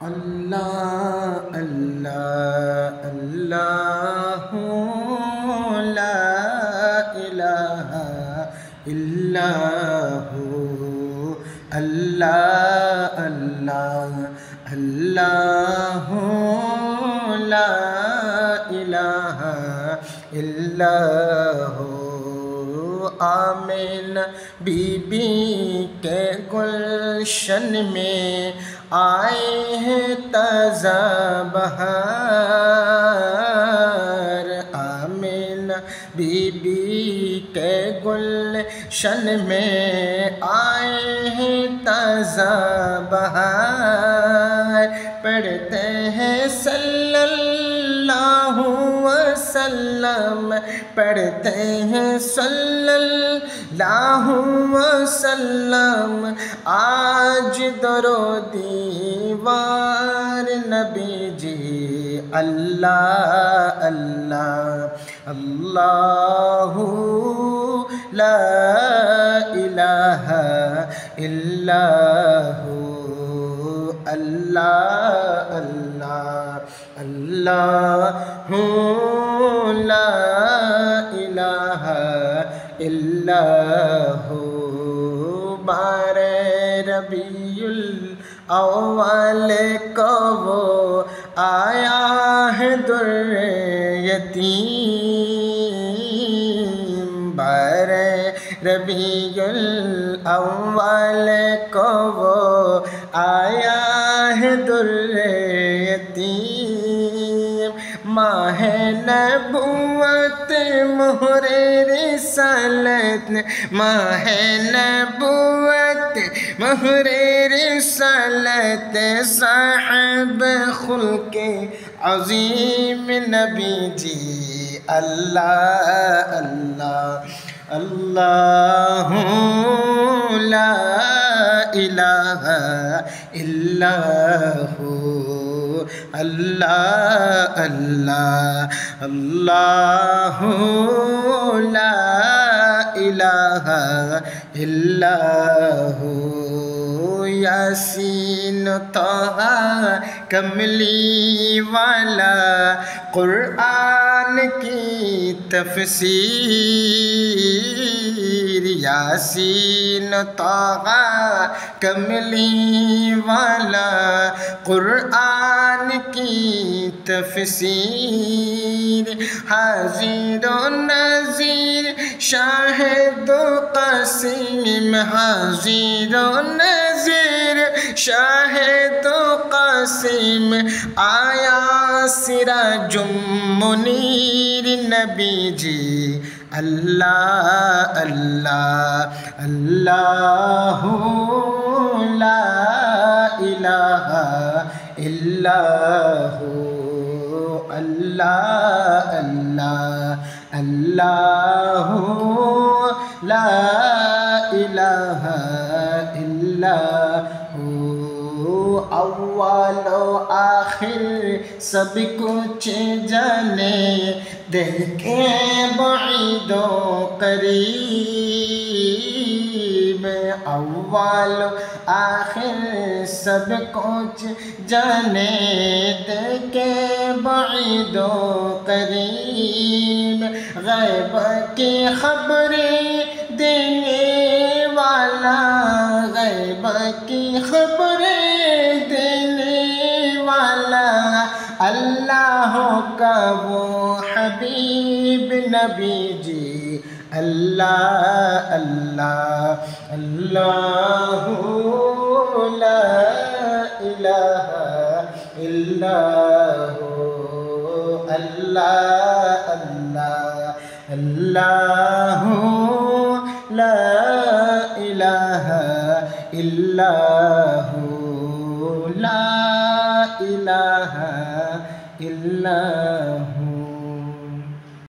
اللہ اللہ اللہ لا الہ الا ہو اللہ اللہ اللہ لا الہ الا ہو آمینہ بی بی کے گلشن میں آئے ہیں تازہ بہار آمینہ بی بی کے گلشن میں آئے ہیں تازہ بہار پڑھتے ہیں صلی اللہ وسلم پڑھتے ہیں صلی اللہ وسلم آج درو دیوار نبی جی اللہ اللہ اللہ لا الہ الا ہو اللہ اللہ اللہ لا الہ الا ہو ربیع الاول کو وہ آیا ہے در یتیم ربیع الاول کو وہ آیا ہے در یتیم ماہ نبوت مہر رسالت ماہ نبوت مہر رسالت صاحب خلق عظیم نبی جی اللہ اللہ اللہ لا الہ الا ہو اللہ اللہ اللہ لا الہ الا ہو یاسین طہ کملی والا قرآن کی تفسیر یاسین طہ کملی والا قرآن کی تفسیر حاضر و نذیر شاہد و قسیم حاضر و نذیر شاہد و قسیم آیا سراج منیر نبی جی اللہ اللہ اللہ لا الہ الا ہو اللہ اللہ اللہ لا الہ الا ہو اول و آخر سب کچھ جانے دیکھے بعید و قریب اول و آخر سب کچھ جانے دیکھے بعید و قریب غیب کی خبریں دینے والا غیب کی خبریں دینے والا اللہ کا وہ حبیب نبی جی اللہ اللہ اللہ لا الہ الا ہو اللہ اللہ اللہ لا الہ الا ہو لا الہ الا